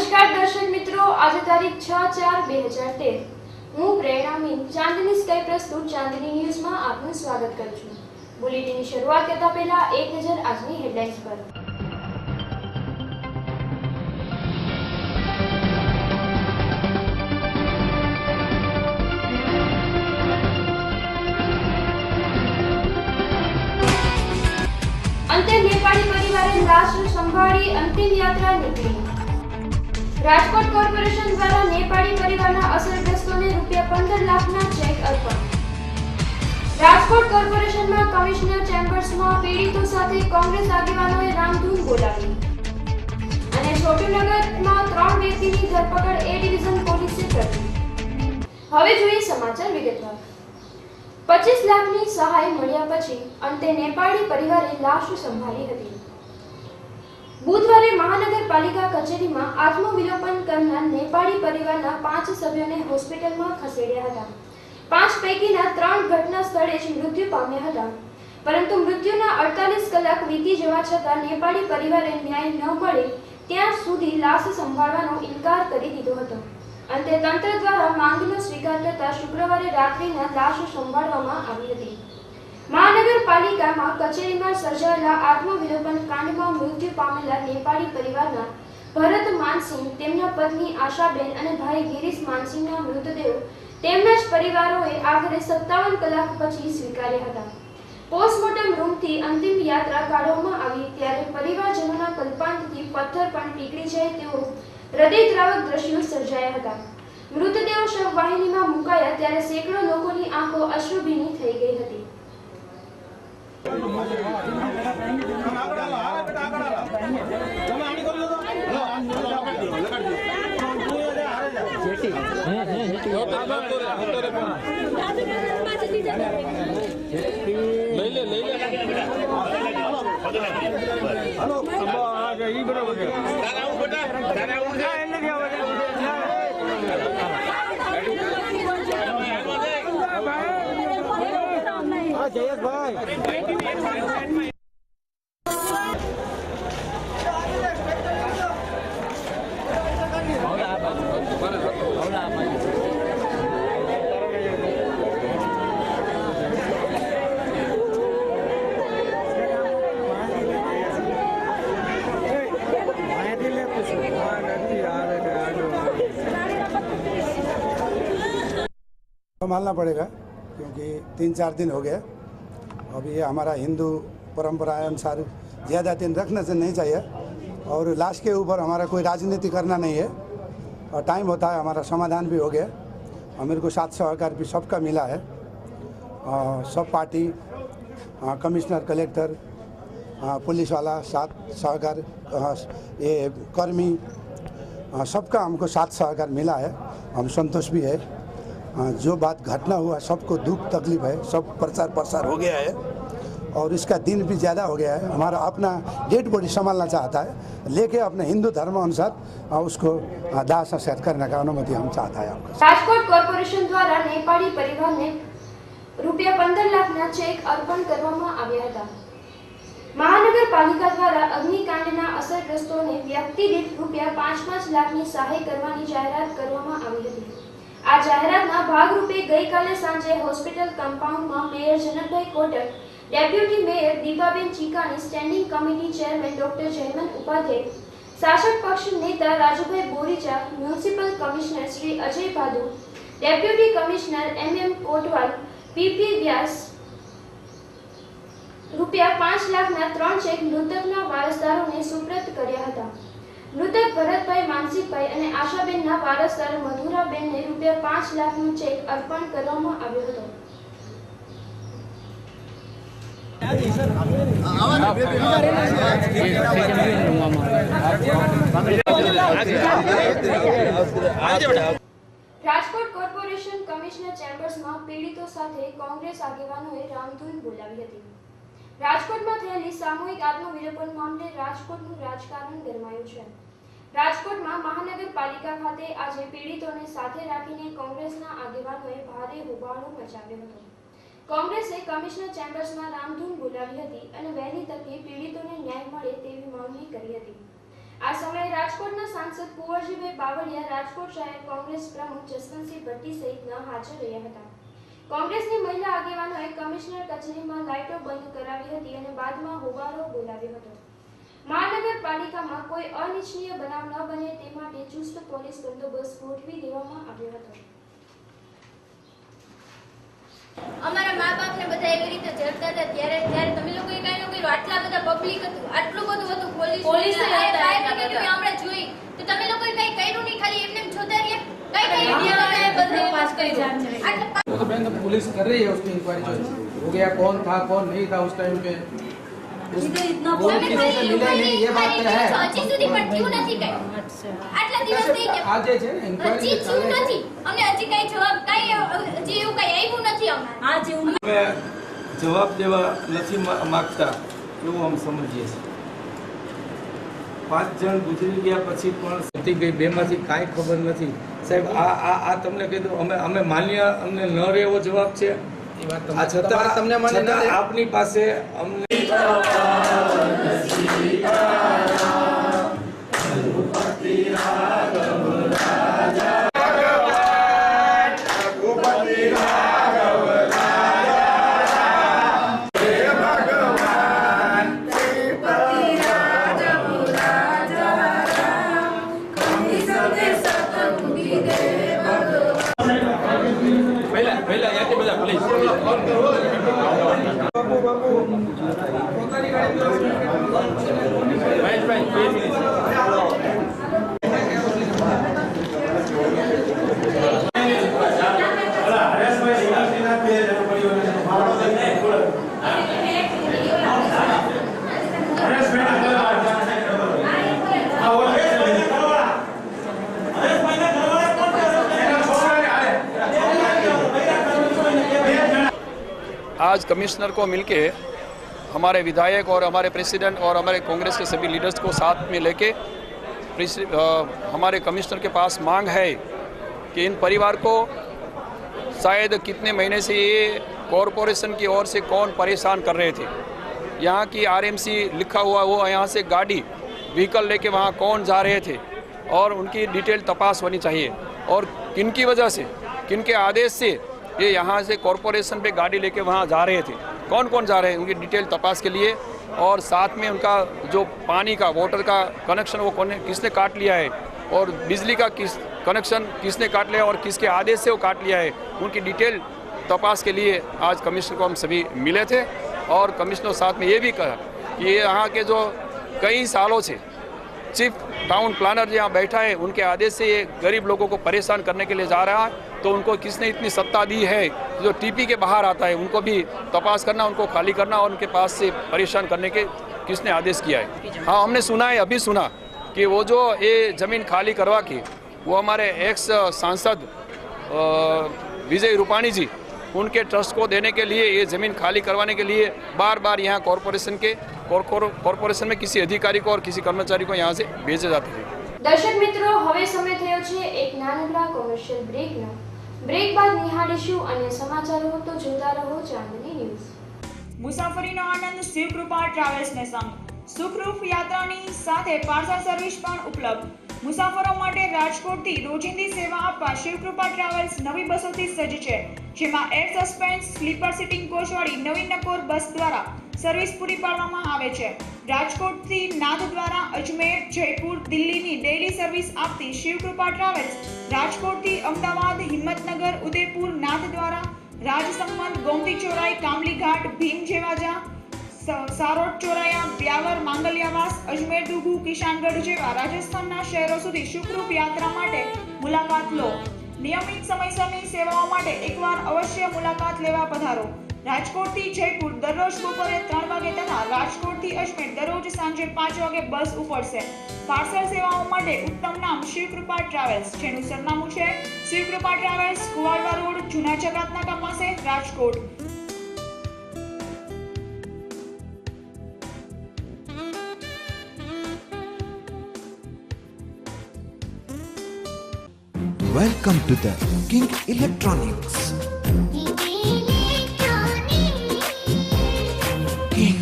નમસ્કાર દર્શક મિત્રો, આજે તારીખ 6/4/2013 હું પ્રેરણા મીન ચાંદની સ્કાય પ્રસ્તુત ચાંદની ન્યૂઝમાં આપનું સ્વાગત કરું છું। બુલેટિનની શરૂઆત કરતા પહેલા એક નજર આજની હેડલાઇન્સ પર। અંતે નેપાળી પરિવારે લાશ સંભાળી અંતિમ યાત્રા નીકળી। રાજકોટ કોર્પોરેશન દ્વારા નેપાળી પરિવારના અસરગ્રસ્તોને ₹15 લાખના ચેક અર્પણ। રાજકોટ કોર્પોરેશનમાં કમિશનર ચેમ્બર્સમાં પીડિતો સાથે કોંગ્રેસ આગેવાનોએ રામધૂન બોલાવી। અને છોટુનગરમાં 3 વ્યક્તિની ધરપકડ એ ડિવિઝન પોલીસે કરી। હવે જોઈએ સમાચાર વિગતવાર। 25 લાખની સહાય મળ્યા પછી અંતે નેપાળી પરિવારે લાશ સંભાળી હતી। બુધવારે મહાનગરપાલિકા કચેરીમાં આત્મવિલોપન કરનાર નેપાળી પરિવારના 5 સભ્યોને હોસ્પિટલમાં ખસેડ્યા હતા। 5 પૈકીના 3 ઘટના સ્થળે જ મૃત્યુ પામ્યા હતા, પરંતુ મૃત્યુના 48 કલાક વીતી જવા છતાં નેપાળી પરિવારે ન્યાય ન મળે ત્યાં સુધી લાશ સંભાળવાનો ઇનકાર કરી દીધો હતો। અંતે તંત્ર દ્વારા માંગનો સ્વીકાર કરતા શુક્રવારે રાત્રિના લાશ સંભાળવામાં આવી હતી। મહાનગરપાલિકામાં કચેરીમાં સર્જાયેલા આત્મવિલોપન કાંડમાં મૃત્યુ પામેલા નેપાળી પરિવારના ભરત માનસિંહ, તેમના પત્ની આશાબેન અને ભાઈ ગિરીશ માનસિંહના મૃતદેહો તેમના જ પરિવારોએ આખરે 57 કલાક પછી સ્વીકાર્યા હતા। પોસ્ટમોર્ટમ રૂમથી અંતિમ યાત્રા કાઢવામાં આવી ત્યારે પરિવારજનોના કલ્પાંતથી પથ્થર પણ પીગળી જાય તેવો હૃદયદ્રાવક દ્રશ્યો સર્જાયા હતા। મૃતદેહો શવવાહિનીમાં મુકાયા ત્યારે સેંકડો લોકોની આંખો અશ્રુભીની થઈ ગઈ હતી। जयेश भाई संभालना पड़ेगा क्योंकि 3-4 दिन हो गए। अभी ये हमारा हिंदू परंपरा अनुसार ज़्यादा दिन रखने से नहीं चाहिए और लाश के ऊपर हमारा कोई राजनीति करना नहीं है और टाइम होता है, हमारा समाधान भी हो गया और मेरे को 7 सहकार भी सबका मिला है। सब पार्टी, कमिश्नर, कलेक्टर, पुलिस वाला, 7 सहकार, ये कर्मी, सबका हमको 7 सहकार मिला है। हम संतोष भी है। जो बात घटना हुआ सबको दुख तकलीफ है, सब प्रसार हो गया है और इसका दिन भी ज़्यादा हो गया है। हमारा अपना डेड बॉडी संभालना चाहता है, लेके अपने हिंदू धर्म अनुसार उसको दाह संस्कार करने का अनुमति हम चाहता है। રાજકોટ કોર્પોરેશન દ્વારા નેપાળી પરિવારને ₹15 લાખના ચેક અર્પણ કરવામાં આવ્યા હતા। મહાનગરપાલિકા દ્વારા અગ્નિકાંડના અસરગ્રસ્તોને વ્યક્તિ દીઠ ₹5-5 લાખની સહાય કરવાની જાહેરાત કરવામાં આવી હતી। આ જાહેરાતના ભાગરૂપે ગઈકાલે સાંજે હોસ્પિટલ કમ્પાઉન્ડમાં mayor Janakbhai Kotak, deputy mayor Dipaben Chikani, standing committee chairman doctor Jaymant Upadhyay, શાસક પક્ષ નેતા Rajubhai Boricha, municipal commissioner Shri Ajay Bhadu, deputy commissioner MM Kotwal, PP Vyas ₹5 લાખના 3 ચેક મૃતકના વારસદારોને સુપ્રત કર્યા હતા। મૃતક ભરતભાઈ, માનસિકભાઈ અને આશાબેનના વારસદાર મધુરાબેનને ₹5 લાખનું ચેક અર્પણ કરવામાં આવ્યો હતો। રાજકોટ કોર્પોરેશન કમિશનર ચેમ્બર્સમાં પીડિતો સાથે કોંગ્રેસ આગેવાનોએ રામધૂન બોલાવી હતી। રાજકોટમાં થયેલી સામૂહિક આત્મવિલોપન મામલે રાજકોટનું રાજકારણ ગરમાયું છે। રાજકોટમાં મહાનગરપાલિકા ખાતે આજે પીડિતોને સાથે રાખીને કોંગ્રેસના આગેવાનોએ ભારે હોબાળો મચાવ્યો હતો। કોંગ્રેસે કમિશનર ચેમ્બર્સમાં રામધૂન બોલાવી હતી અને વહેલી તકે પીડિતોને ન્યાય મળે તેવી માંગણી કરી હતી। આ સમયે રાજકોટના સાંસદ કુંવરજીભાઈ બાવળિયા, રાજકોટ શહેર કોંગ્રેસ પ્રમુખ જસવંતસિંહ ભટ્ટી સહિતના હાજર રહ્યા હતા। કોંગ્રેસની મહિલા આગેવાનોએ કમિશનર કચેરીમાં લાઇટો બંધ કરાવી હતી અને બાદમાં હોબાળો બોલાવ્યો હતો। મહાનગરપાલિકામાં કોઈ અનિચ્છનીય બનાવ ન બને તે માટે ચુસ્ત પોલીસ બંદોબસ્ત ગોઠવી દેવામાં આવ્યો હતો। અમારા મા બાપને બધા એવી રીતે જડતા હતા ત્યારે તમે લોકોએ કાંઈ ન કર્યું। આટલા બધા પબ્લિક હતું, આટલું બધું હતું, પોલીસ આપણે જોઈ તો તમે લોકોએ કંઈ કર્યું નહીં, ખાલી એમને જોતા રહ્યા। पुलिस कर रही है उसकी इंक्वायरी जो हो गया, कौन था कौन नहीं था उस टाइम पे, वो किसी से मिले नहीं, ये बात तो है। હજી સુધી પણ થયું નથી કઈ। આટલા દિવસ થઈ ગયા, આજે છે ને હજી થયું નથી, અમને હજી કઈ જવાબ કઈ હજી એવું કઈ આવ્યું નથી અમારે। અમે જવાબ દેવા નથી માંગતા એવું અમે સમજીએ છીએ। 5 જણ ગુજરી ગયા પછી પણ સતી ગઈ, બેમાંથી કાંઈ ખબર નથી સાહેબ। આ તમને કીધું અમે માન્ય અમને ન રહે એવો જવાબ છે। આ છતાં તમને આપની પાસે અમને પહેલા યાદ બધા પ્લીઝ आज कमिश्नर को मिलके हमारे विधायक और हमारे प्रेसिडेंट और हमारे कांग्रेस के सभी लीडर्स को साथ में लेके हमारे कमिश्नर के पास मांग है कि इन परिवार को शायद कितने महीने से ये कॉरपोरेशन की ओर से कौन परेशान कर रहे थे। यहाँ की आरएमसी लिखा हुआ, वो यहाँ से गाड़ी व्हीकल लेके वहाँ कौन जा रहे थे और उनकी डिटेल तपास होनी चाहिए और किन की वजह से, किन के आदेश से ये यहाँ से कॉरपोरेशन पे गाड़ी लेके वहाँ जा रहे थे, कौन कौन जा रहे हैं, उनकी डिटेल तपास के लिए। और साथ में उनका जो पानी का वाटर का कनेक्शन वो किसने काट लिया है और बिजली का कनेक्शन किसने काट लिया और किसके आदेश से वो काट लिया है, उनकी डिटेल तपास के लिए आज कमिश्नर को हम सभी मिले थे। और कमिश्नर साथ में ये भी कहा कि ये यहाँ के जो कई सालों से चीफ टाउन प्लानर यहाँ बैठा है, उनके आदेश से ये गरीब लोगों को परेशान करने के लिए जा रहा है, तो उनको किसने इतनी सत्ता दी है, जो टीपी के बाहर आता है उनको भी तपास करना, उनको खाली करना और उनके पास से परेशान करने के किसने आदेश किया है। हाँ, हमने सुना है, अभी सुना कि वो जो ये ज़मीन खाली करवा के वो हमारे एक्स सांसद विजय रूपाणी जी उनके ट्रस्ट को देने के लिए, ये ज़मीन खाली करवाने के लिए बार बार यहाँ कॉरपोरेशन में किसी अधिकारी को और किसी कर्मचारी को यहाँ से भेजे जाते थे। દર્શક મિત્રો, હવે સમય થયો છે એક નાનકડા કોમર્શિયલ બ્રેકનો। બ્રેક બાદ નિહાળીશું અન્ય સમાચારો, તો જોતા રહો ચાંદની ન્યૂઝ। મુસાફરીનો આનંદ શિવકૃપા ટ્રાવેલ્સને સંગ। સુખરૂપ યાત્રાની સાથે પાર્સલ સર્વિસ પણ ઉપલબ્ધ। મુસાફરો માટે રાજકોટથી રોજિંદી સેવા આપવા શિવકૃપા ટ્રાવેલ્સ નવી બસોથી સજ્જ છે, જેમાં એર સસ્પેન્સ સ્લીપર સિટિંગ કોચવાળી નવી નકોર બસ દ્વારા સર્વિસ પૂરી પાડવામાં આવે છે। રાજકોટથી નાથ દ્વારા અજમેર, જયપુર, દિલ્હીની ડેઇલી સર્વિસ આપતી શિવકૃપા ટ્રાવેલ્સ રાજકોટથી અમદાવાદ, હિંમતનગર, ઉદયપુર, નાથ દ્વારા રાજસમંદ, ગોમતી ચોરાઈ, કામલી ઘાટ, ભીમ જેવાજા, સારોટ ચોરાયા, બ્યાવર, માંગલિયાવાસ, અજમેર, દુગુ, કિશાનગઢ જેવા રાજસ્થાનના શહેરો સુધી સુખરૂપ યાત્રા માટે મુલાકાત લો। નિયમિત સમયસરની સેવાઓ માટે એકવાર અવશ્ય મુલાકાત લેવા પધારો। રાજકોટથી જયપુર દરરોજ બપોરે 3 વાગે તથા રાજકોટથી અજમેર દરરોજ સાંજે 5 વાગે બસ ઉપડશે। પાર્સલ સેવાઓ માટે ઉત્તમ નામ શિવકૃપા ટ્રાવેલ્સ, જેનું સરનામું છે શિવકૃપા ટ્રાવેલ્સ, કુવાડવા રોડ, જૂના જકાતનાકા પાસે, Rajkot. Welcome to the King Electronics. King.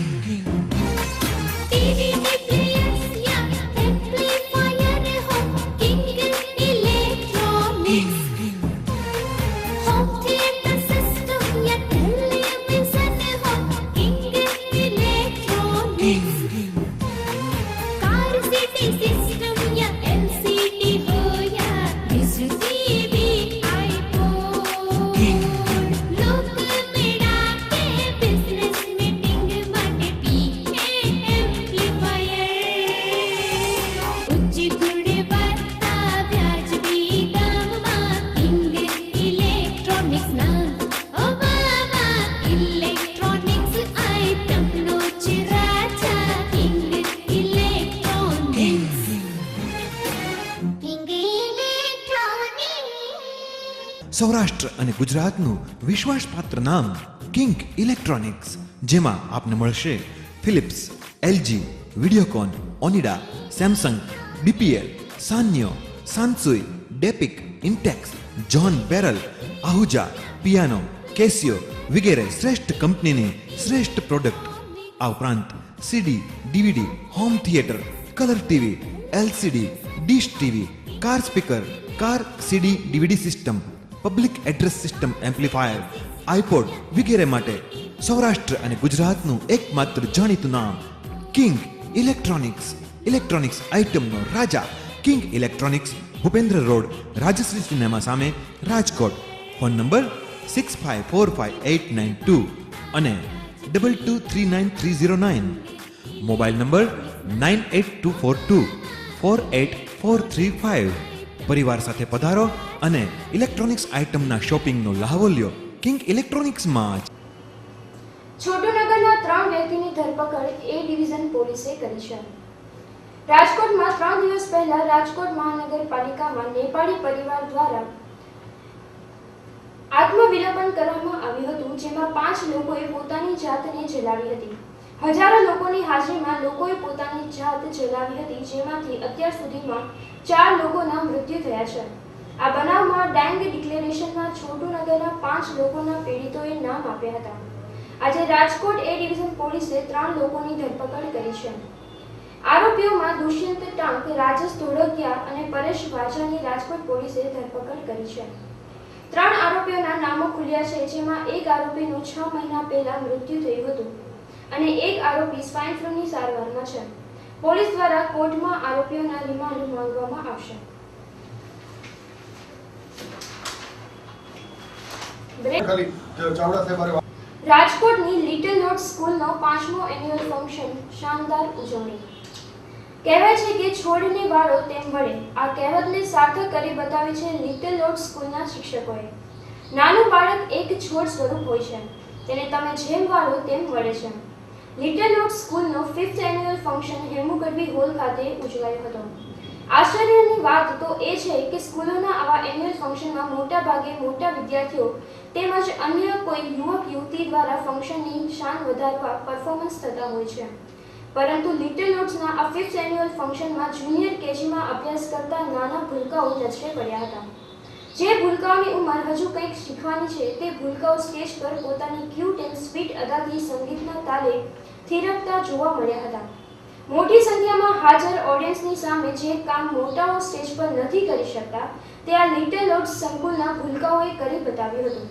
TV players, yeah, play Saurashtra અને ગુજરાતનું વિશ્વાસપાત્ર નામ કિંગ ઇલેક્ટ્રોનિક્સ, જેમાં આપને મળશે Philips, LG, Videocon, Onida, Samsung, BPL, Sanyo, Sansui, ડેપિક, Intex, John Barrel, Ahuja, piano, Casio વગેરે શ્રેષ્ઠ કંપનીની શ્રેષ્ઠ પ્રોડક્ટ. આ ઉપરાંત CD, DVD, home theatre, colour TV, LCD, dish TV, car speaker, car CD DVD system, public address system amplifier, iPod વગેરે માટે સૌરાષ્ટ્ર અને ગુજરાતનું એકમાત્ર જાણીતું નામ કિંગ ઇલેક્ટ્રોનિક્સ. ઇલેક્ટ્રોનિક્સ આઇટમનો રાજા King Electronics, Bhupendra Road, Rajshree cinema સામે, રાજકોટ. ફોન નંબર 65458992 અને 223939. Mobile number 9824248435. પરિવાર સાથે પધારો અને ઇલેક્ટ્રોનિક્સ આઇટમના શોપિંગનો લહાવો લ્યો કિંગ ઇલેક્ટ્રોનિક્સમાં જ. છોટુનગરના 3 વ્યક્તિની ધરપકડ એ ડિવિઝન પોલીસે કરી છે. રાજકોટમાં 3 દિવસ પહેલા રાજકોટ મહાનગરપાલિકામાં નેપાળી પરિવાર દ્વારા આત્મવિલોપન કરવામાં આવ્યું હતું, જેમાં 5 લોકોએ પોતાની જાતને જલાવી હતી. હજારો લોકોની હાજરીમાં લોકોએ પોતાની જાત જલાવી હતી, જેમાંથી અત્યાર સુધીમાં 4 લોકોના મૃત્યુ થયા છે. આ બનાવમાં ડાંગ ડિક્લેરેશનમાં છોટુનગરના 5 લોકોના પીડિતોએ નામ આપ્યા હતા. આજે રાજકોટ એ ડિવિઝન પોલીસે 3 લોકોની ધરપકડ કરી છે. આરોપીઓમાં દુષ્યંત ટાંક, રાજેશ ધોળકિયા અને પરેશ વાજાની રાજકોટ પોલીસે ધરપકડ કરી છે. 3 આરોપીઓના નામો ખુલ્યા છે, જેમાં એક આરોપીનું 6 મહિના પહેલા મૃત્યુ થયું હતું અને એક આરોપી સ્વાઇન ફ્લૂની સારવારમાં છે. પોલીસ દ્વારા કોર્ટમાં આરોપીઓના રિમાન્ડ માંગવામાં આવશે. રાજકોટની લિટલ નોટ સ્કૂલનો 5મો એન્યુઅલ ફંક્શન શાનદાર ઉજવણી. કહેવાય છે કે છોડને વાળો તેમ વળે. આ કહેવતને સાર્થક કરી બતાવી છે લિટલ નોટ સ્કૂલના શિક્ષકોએ. નાનું બાળક એક છોડ સ્વરૂપ હોય છે, તેને તમે જેમ વાળો તેમ વળે છે. લિટલ નોટ સ્કૂલનો 5th annual function Hemu Gadhvi hall ખાતે ઉજવાયો હતો. આશ્ચર્યની વાત તો એ છે કે સ્કૂલોના આવા એન્યુઅલ ફંક્શનમાં મોટા ભાગે મોટા વિદ્યાર્થીઓ તેમજ અન્ય કોઈ યુવક યુવતી દ્વારા ફંક્શનની શાન વધારવા પરફોર્મન્સ થતા હોય છે. પરંતુ લિટલ નોટ્સના આ 5th એન્યુઅલ ફંક્શનમાં જુનિયર કેજીમાં અભ્યાસ કરતા નાના ભૂલકાઓ નજરે પડ્યા હતા. જે ભૂલકાઓની ઉંમર હજુ કંઈક શીખવાની છે, તે ભૂલકાઓ સ્ટેજ પર પોતાની ક્યુટ એન્ડ સ્વીટ અદાથી સંગીતના તાલે થીરકતા જોવા મળ્યા હતા. મોટી સંખ્યામાં હાજર ઓડિયન્સની સામે જે કામ મોટાઓ સ્ટેજ પર નથી કરી શકતા, તે આ લિટલ નોટ્સ સંકુલના ભૂલકાઓએ કરી બતાવ્યું હતું.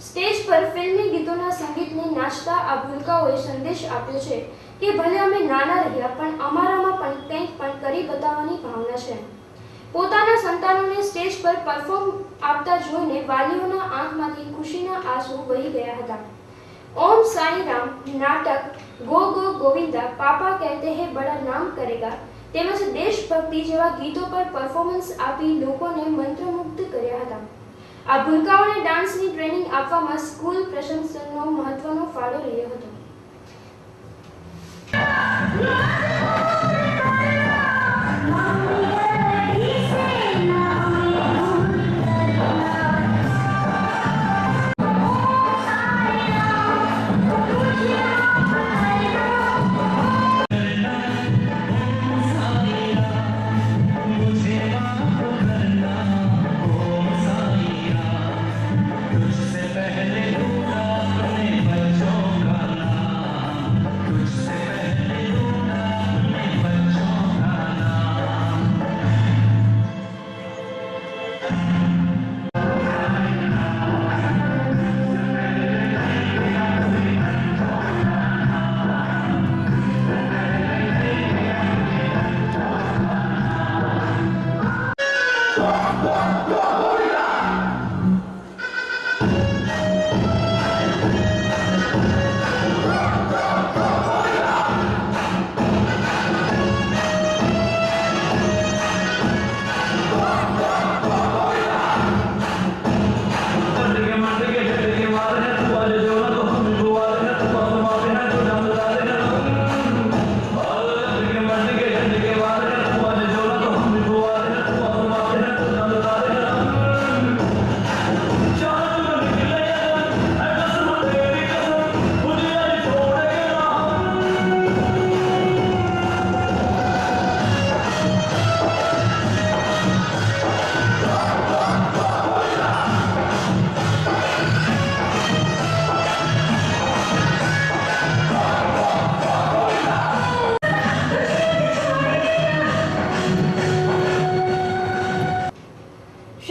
સ્ટેજ પર ફિલ્મી ગીતોના સંગીતને નાચતા આ ભૂલકાઓએ સંદેશ આપ્યો છે કે ભલે અમે નાના રહ્યા, પણ અમારામાં પણ કંઈક પણ કરી બતાવવાની ભાવના છે. પોતાના સંતાનોને સ્ટેજ પર પરફોર્મ આપતા જોઈને વાલીઓના આંખમાંથી ખુશીના આંસુ વહી ગયા હતા. ઓમ સાઈ રામ નાટક, ગો ગો ગોવિંદા, પાપા કહેતે હે બડા નામ કરેગા તેમજ દેશભક્તિ જેવા ગીતો પર પરફોર્મન્સ આપી લોકોને મંત્રમુગ્ધ કર્યા હતા. આ ભૂલકાઓને ડાન્સની ટ્રેનિંગ આપવામાં સ્કૂલ પ્રશાસનનો મહત્વનો ફાળો રહ્યો હતો.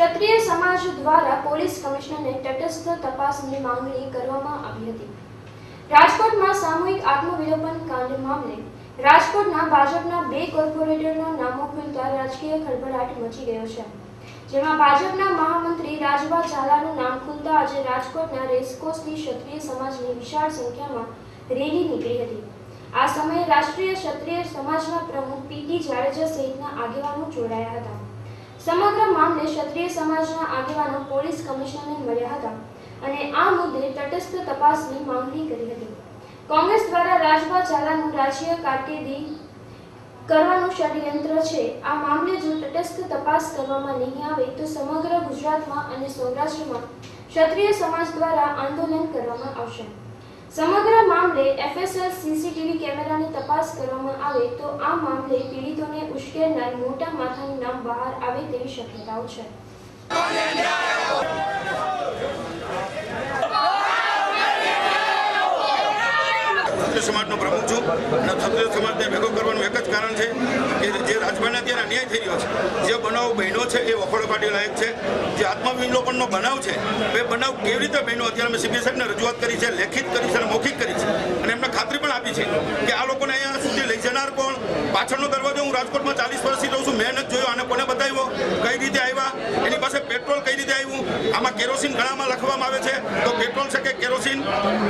ક્ષત્રિય સમાજ દ્વારા પોલીસ કમિશનરને તટસ્થ તપાસની માંગણી કરવામાં આવી હતી. રાજકોટમાં સામૂહિક આત્મવિલોપન કાંડ મામલે રાજકોટના ભાજપના 2 કોર્પોરેટરના નામો ખુલતા રાજકીય ખળભળાટ મચી ગયો છે. જેમાં ભાજપના મહામંત્રી રાજભા ઝાલાનું નામ ખુલતા આજે રાજકોટના રેસકોર્સથી ક્ષત્રિય સમાજની વિશાળ સંખ્યામાં રેલી નીકળી હતી. આ સમયે રાષ્ટ્રીય ક્ષત્રિય સમાજના પ્રમુખ પીટી જાડેજા સહિતના આગેવાનો જોડાયા હતા. સમગ્ર મામલે ક્ષત્રિય સમાજના આગેવાનો પોલીસ કમિશનરને મળ્યા હતા અને આ મુદ્દે તટસ્થ તપાસની માંગણી કરી હતી. કોંગ્રેસ દ્વારા રાજભા ઝાલાનું રાજકીય કારકિર્દી કરવાનું ષડયંત્ર છે. આ મામલે જો તટસ્થ તપાસ કરવામાં નહીં આવે તો સમગ્ર ગુજરાતમાં અને સૌરાષ્ટ્રમાં ક્ષત્રિય સમાજ દ્વારા આંદોલન કરવામાં આવશે. સમગ્ર મામલે FSL CCTV કેમેરાની તપાસ કરવામાં આવે તો આ મામલે પીડિતોને ઉશ્કેરનાર મોટા માથાનું નામ બહાર આવે તેવી શક્યતાઓ છે. ક્ષત્રિય સમાજનો પ્રમુખ છું અને ક્ષત્રિય સમાજને ભેગો કરવાનું એક જ કારણ છે કે જે રાજભાઈને અત્યારે અન્યાય થઈ રહ્યો છે, જે બનાવ બહેનો છે એ વખોડો કાઢી લાયક છે. જે આત્મવિલોપનનો બનાવ છે એ બનાવ કેવી રીતે બહેનો અત્યારે અમે સીપી સાહેબને રજૂઆત કરી છે, લેખિત કરી છે અને મૌખિક કરી છે અને એમને ખાતરી પણ આપી છે કે આ લોકોને અહીંયા સુધી લઈ જનાર કોણ, પાછળનો દરવાજો. હું રાજકોટમાં 40 વર્ષથી રહું છું, મેં નથી જોયો, આને કોને બતાવ્યો, કઈ રીતે આવ્યા, એની પાસે પેટ્રોલ કઈ રીતે આવ્યું, આમાં કેરોસીન ઘણામાં લખવામાં આવે છે તો પેટ્રોલ છે કે કેરોસીન,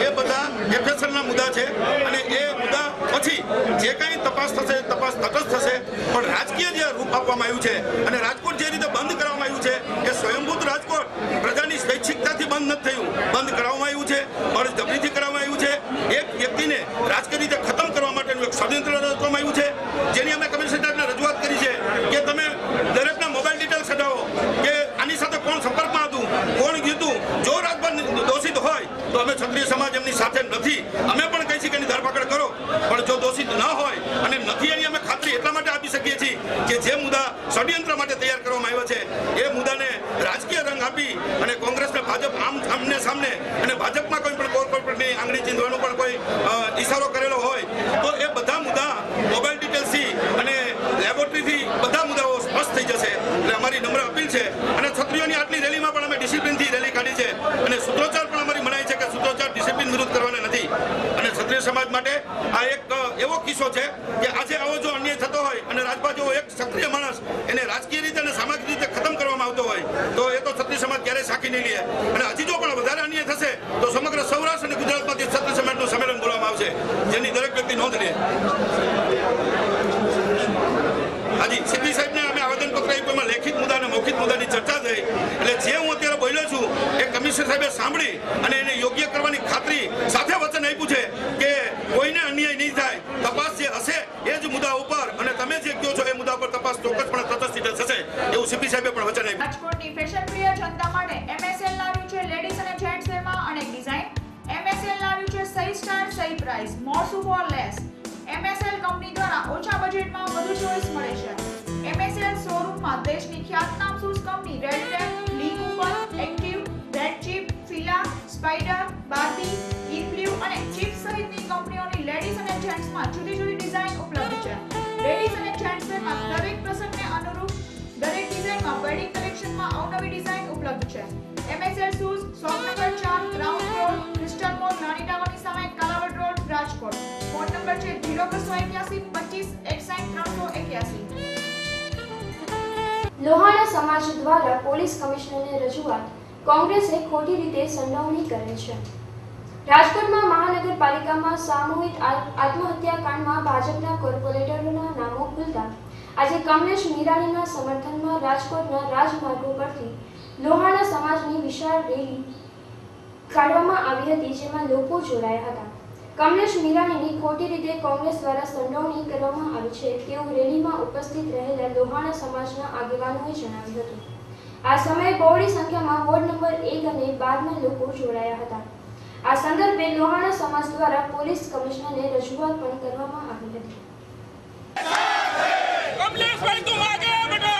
એ બધા FSLના મુદ્દા છે. અને એ મુદ્દા પછી જે કંઈ તપાસ થશે તપાસ તટસ્થ થશે. પણ રાજકીય જે રૂપ આપવામાં આવ્યું છે અને રાજકોટ જે રીતે બંધ કરવામાં આવ્યું છે એ સ્વયંભૂત રાજકોટ પ્રજાની સ્વૈચ્છિકતાથી બંધ નથી થયું, બંધ કરાવવામાં આવ્યું છે, બળજબરીથી કરાવવામાં આવ્યું છે. એક વ્યક્તિને રાજકીય રીતે ખતમ કરવા માટેનું એક ષડયંત્ર રચવામાં આવ્યું છે, જેની અમે કમિશનરને રજૂઆત કરી છે કે તમે દરેકના મોબાઈલ ડિટેલ્સ કઢાવો કે આની સાથે કોણ સંપર્કમાં હતું, કોણ ગયું. જો રાજભા દોષિત હોય તો અમે ક્ષત્રિય સમાજ એમની સાથે નથી, અમે પણ કહીએ છીએ કે એની ધરપકડ કરો. પણ જો દોષિત ન હોય અને નથી એની અમે ખાતરી એટલા માટે આપી શકીએ છીએ કે જે મુદ્દા ષડયંત્ર માટે તૈયાર કરવામાં આવ્યો છે એ મુદ્દાને રાજકીય રંગ આપી અને કોંગ્રેસને ભાજપ આમને સામને અને ભાજપમાં કોઈ પણ કોર્પોરેટની આંગળી ચીંધવાનો પણ કોઈ ઈશારો કરેલો હોય તો એ બધા મુદ્દા મોબાઈલ ડિટેલ્સથી અને લેબોરેટરીથી બધા મુદ્દાઓ સ્પષ્ટ થઈ જશે. એટલે અમારી નમ્ર અપીલ છે. અને ક્ષત્રિયોની આટલી રેલીમાં પણ અમે ડિસિપ્લિનથી રેલી કાઢી છે અને સૂત્રોચ્ચાર પણ અમારી મનાય છે કે સૂત્રોચ્ચાર ડિસિપ્લિન વિરુદ્ધ કરવાના નથી. અને ક્ષત્રિય સમાજ માટે આ એક એવો કિસ્સો છે કે આજે આવો જો અન્યાય થતો હોય અને રાજભા જેવો એક ક્ષત્રિય માણસ એને રાજકીય રીતે અને સામાજિક રીતે ખતમ કરવામાં આવતો હોય તો એ તો ક્ષત્રિય સમાજ ક્યારેય સાખી નહીં લે. અને હજી જો પણ વધારે અન્યાય થશે તો સમગ્ર સૌરાષ્ટ્ર અને ગુજરાતમાંથી ક્ષત્રિય સમાજનું સંમેલન બોલવામાં આવશે, જેની દરેક વ્યક્તિ નોંધ લે. હાજી, સીપી સાહેબને અમે આવેદનપત્ર આપ્યું, એમાં લેખિત મુદ્દા અને મૌખિક મુદ્દાની ચર્ચા થઈ. એટલે જે હું અત્યારે બોલ્યો છું એ કમિશનર સાહેબે સાંભળી અને એને યોગ્ય કરવાની ખાતરી સાથે વચન આપ્યું છે કે કોઈને અન્યાય નહીં થાય. તપાસ જે હશે એ જ મુદ્દા ઉપર અને તમે જે કહો છો એ મુદ્દા પર તપાસ ચોક્કસપણે તટસ્થ થશે એવું સીપી સાહેબે પણ વચન આપ્યું. રાજકોટની ફેશન પ્રિય જનતા માટે MSL લાવ્યું છે લેડીઝ અને જેન્ટ્સ વેરમાં અનેક ડિઝાઇન. MSL લાવ્યું છે સહી સ્ટાર સહી પ્રાઇસ, મોર સુપર લેસ. MSL કંપની દ્વારા ઓછા બજેટમાં વધુ ચોઈસ મળે છે. MSL શોરૂમમાં દેશની ખ્યાતનામ શૂઝ કંપની Red Tape, Lee Cooper, Active, Red Chief, Fila, Spider, Barbie, ઇનબ્લ્યુ અને ચીપ સહિતની કંપનીઓની લેડીઝ અને જેન્ટ્સમાં જુદી જુદી ડિઝાઇન ઉપલબ્ધ છે. લેડીઝ અને જેન્ટ્સ વેરમાં દરેક પ્રસંગને અનુરૂપ દરેક ડિઝાઇનમાં વેડિંગ કલેક્શનમાં અવનવી ડિઝાઇન ઉપલબ્ધ છે. MSL shoes shop number 4 ground floor Crystal Mall Rani ટાવરની સામે Kalawad Road Rajkot. Phone number છે 0281 25 61 381. લોહાણા સમાજ દ્વારા પોલીસ કમિશનરને રજૂઆત. કોંગ્રેસે ખોટી રીતે સંડોવણી કરે છે. રાજકોટમાં મહાનગરપાલિકામાં સામૂહિક આત્મહત્યા કાંડમાં ભાજપના કોર્પોરેટરોના નામો ખુલતા આજે કમલેશ મીરાણીના સમર્થનમાં રાજકોટના રાજમાર્ગો પરથી લોહાણા સમાજની વિશાળ રેલી કાઢવામાં આવી હતી, જેમાં લોકો જોડાયા હતા. કમલેશ મીરાણીની ખોટી રીતે કોંગ્રેસ દ્વારા સંડોવણી કરવામાં આવી છે તેવું રેલીમાં ઉપસ્થિત રહેલા લોહાણા સમાજના આગેવાનોએ જણાવ્યું હતું. આ સમયે બહોળી સંખ્યામાં વોર્ડ નંબર 1 અને 12ના લોકો જોડાયા હતા. આ સંદર્ભે લોહાણા સમાજ દ્વારા પોલીસ કમિશનરને રજૂઆત પણ કરવામાં આવી હતી. કમલેશભાઈ તું આગે બેટા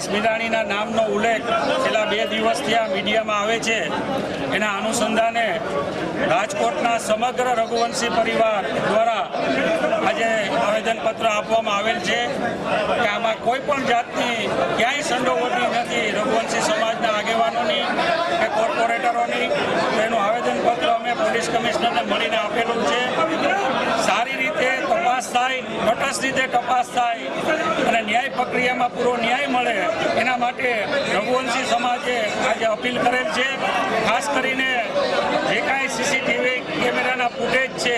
હરેશ મીરાણીના નામનો ઉલ્લેખ છેલ્લા 2 દિવસથી આ મીડિયામાં આવે છે, એના અનુસંધાને રાજકોટના સમગ્ર રઘુવંશી પરિવાર દ્વારા આજે આવેદનપત્ર આપવામાં આવેલ છે કે આમાં કોઈ પણ જાતની ક્યાંય સંડોવણી નથી રઘુવંશી સમાજના આગેવાનોની કે કોર્પોરેટરોની. એનું આવેદનપત્ર અમે પોલીસ કમિશનરને મળીને આપેલું છે. સારી રીતે તપાસ થાય, તટસ્થ રીતે તપાસ થાય અને ન્યાય પ્રક્રિયામાં પૂરો ન્યાય મળે એના માટે રઘુવંશી સમાજે આજે અપીલ કરેલ છે. ખાસ કરીને જે કાંઈ સીસીટીવી કેમેરાના ફૂટેજ છે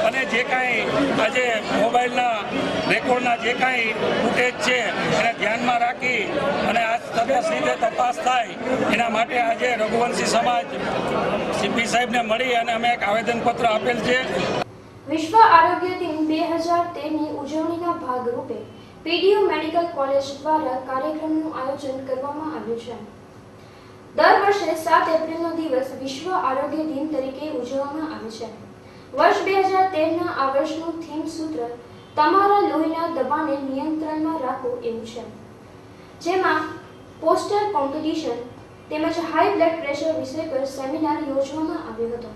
અને જે કાંઈ આજે મોબાઈલના રેકોર્ડના જે કાંઈ ફૂટેજ છે એને ધ્યાનમાં રાખી અને આ તટસ્થ રીતે તપાસ થાય એના માટે આજે રઘુવંશી સમાજ સીપી સાહેબને મળી અને અમે એક આવેદનપત્ર આપેલ છે. વિશ્વ આરોગ્ય દિન 2013ની ઉજવણીના ભાગરૂપે પીડીયુ મેડિકલ કોલેજ દ્વારા કાર્યક્રમનું આયોજન કરવામાં આવ્યું છે. દર વર્ષે 7 એપ્રિલનો દિવસ વિશ્વ આરોગ્ય દિન તરીકે ઉજવવામાં આવે છે. વર્ષ 2013ના આ વર્ષનું થીમ સૂત્ર તમારા લોહીના દબાણને નિયંત્રણમાં રાખો એવું છે, જેમાં પોસ્ટર કોમ્પિટિશન તેમજ હાઈ બ્લડ પ્રેશર વિષય પર સેમિનાર યોજવામાં આવ્યો હતો.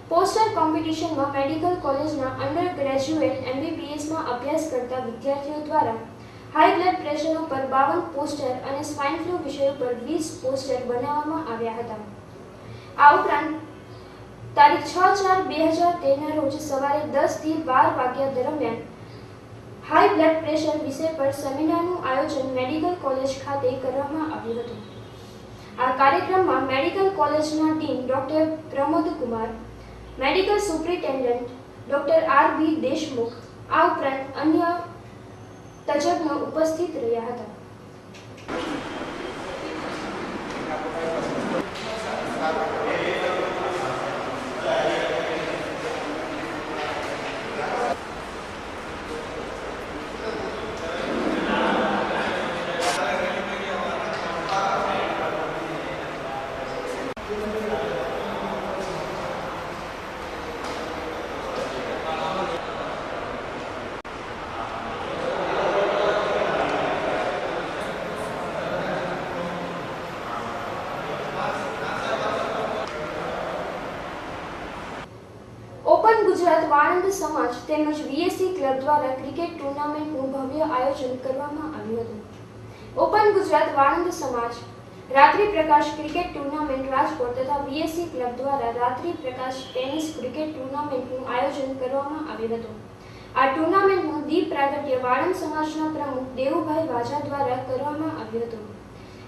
પોસ્ટર કોમ્પિટિશનમાં મેડિકલ કોલેજના અંડર ગ્રેજ્યુએટ MBBSમાં અભ્યાસ કરતા વિદ્યાર્થીઓ દ્વારા હાઈ બ્લડ પ્રેશર ઉપર 52 પોસ્ટર અને સ્વાઇન ફ્લૂ વિષય ઉપર 20 પોસ્ટર બનાવવામાં આવ્યા હતા. આ ઉપરાંત તારીખ 6/4/2013ના રોજ સવારે 10 થી 12 વાગ્યા દરમિયાન હાઈ બ્લડ પ્રેશર વિષય પર સેમિનારનું આયોજન મેડિકલ કોલેજ ખાતે કરવામાં આવ્યું હતું. આ કાર્યક્રમમાં મેડિકલ કોલેજના dean doctor Pramod Kumar, medical superintendent doctor RB Deshmukh, આ ઉપરાંત અન્ય તજજ્ઞો ઉપસ્થિત રહ્યા હતા. ઓપન ગુજરાત વાણંદ સમાજ તેમજ VSC ક્લબ દ્વારા ક્રિકેટ ટુર્નામેન્ટનું ભવ્ય આયોજન કરવામાં આવ્યું હતું. ઓપન ગુજરાત વાણંદ સમાજ રાત્રિ પ્રકાશ ક્રિકેટ ટુર્નામેન્ટ રાજકોટ તથા VSC ક્લબ દ્વારા રાત્રિ પ્રકાશ ટેનિસ ક્રિકેટ ટુર્નામેન્ટનું આયોજન કરવામાં આવ્યું હતું. આ ટુર્નામેન્ટનું દીપ પ્રાગટ્ય વાણંદ સમાજના પ્રમુખ દેવુભાઈ વાજા દ્વારા કરવામાં આવ્યું હતું.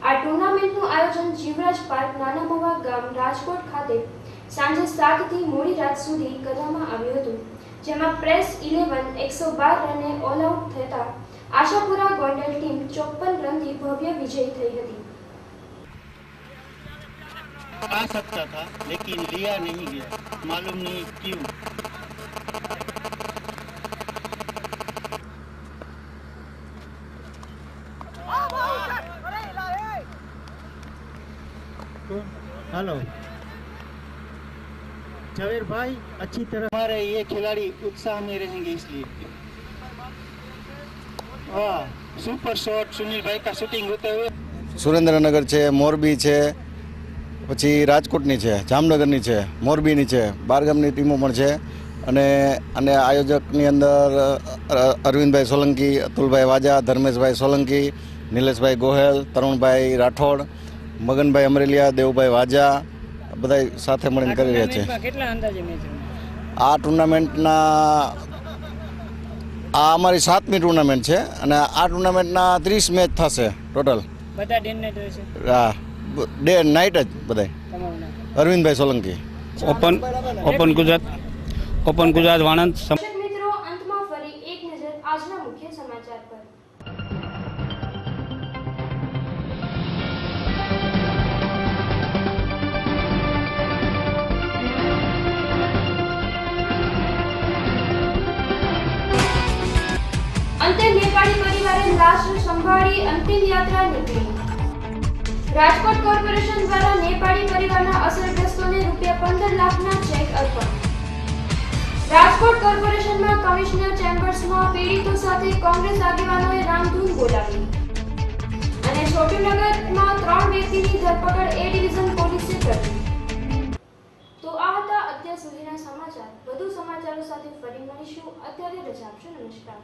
આ ટુર્નામેન્ટનું આયોજન જીવરાજ પાર્ક નાના મવા ગામ રાજકોટ ખાતે સાંજે 7 થી મોડી રાત સુધી કરવામાં આવ્યું હતું, જેમાં પ્રેસ 11 112 રને ઓલ આઉટ થતા આશાપુરા ગોંડલ ટીમ 54 રનથી ભવ્ય વિજયી થઈ હતી. आ सकता था लेकिन लिया नहीं गया, मालूम नहीं क्यों. हेलो जवेर भाई, अच्छी तरह हमारे ये खिलाड़ी उत्साह में रहेंगे इसलिए. वाह, सुपर शॉट सुनील भाई का शूटिंग होते हुए. સુરેન્દ્રનગર છે, મોરબી છે, પછી રાજકોટની છે, જામનગરની છે, મોરબીની છે, બારગામની ટીમો પણ છે. અને આયોજકની અંદર અરવિંદભાઈ સોલંકી, અતુલભાઈ વાજા, ધર્મેશભાઈ સોલંકી, નિલેશભાઈ ગોહેલ, તરુણભાઈ રાઠોડ, મગનભાઈ અમરેલિયા, દેવભાઈ વાજા બધા સાથે મળીને કરી રહ્યા છે. કેટલા અંદાજે મેચ? આ ટુર્નામેન્ટના આ અમારી 7મી ટુર્નામેન્ટ છે અને આ ટુર્નામેન્ટના 30 મેચ થશે ટોટલ. બધા ડે નાઇટ રહેશે? હા, ડે નાઇટ જ બધા. અરવિંદભાઈ સોલંકી, ઓપન ગુજરાત વાણંદ. મિત્રો, અંતમાં ફરી એક નજર આજના મુખ્ય સમાચાર પર. અંતે નેપાળી પરિવારે લાશ સંભાળી અંતિમ યાત્રા નીકળી. રાજકોટ કોર્પોરેશન દ્વારા નેપાળી પરિવારના અસરગ્રસ્તોને ₹15 લાખના ચેક અર્પણ. રાજકોટ કોર્પોરેશનમાં કમિશનર ચેમ્બર્સમાં પીડિતો સાથે કોંગ્રેસ આગેવાનોએ રામધૂન બોલાવી. અને છોટાઉદેપુરમાં 3 વ્યક્તિની ધરપકડ એ ડિવિઝન પોલીસે કરી. તો આ હતા અત્યાર સુધીના સમાચાર. વધુ સમાચારો સાથે ફરી મળીશું. અત્યારે રજા આપશો. નમસ્કાર.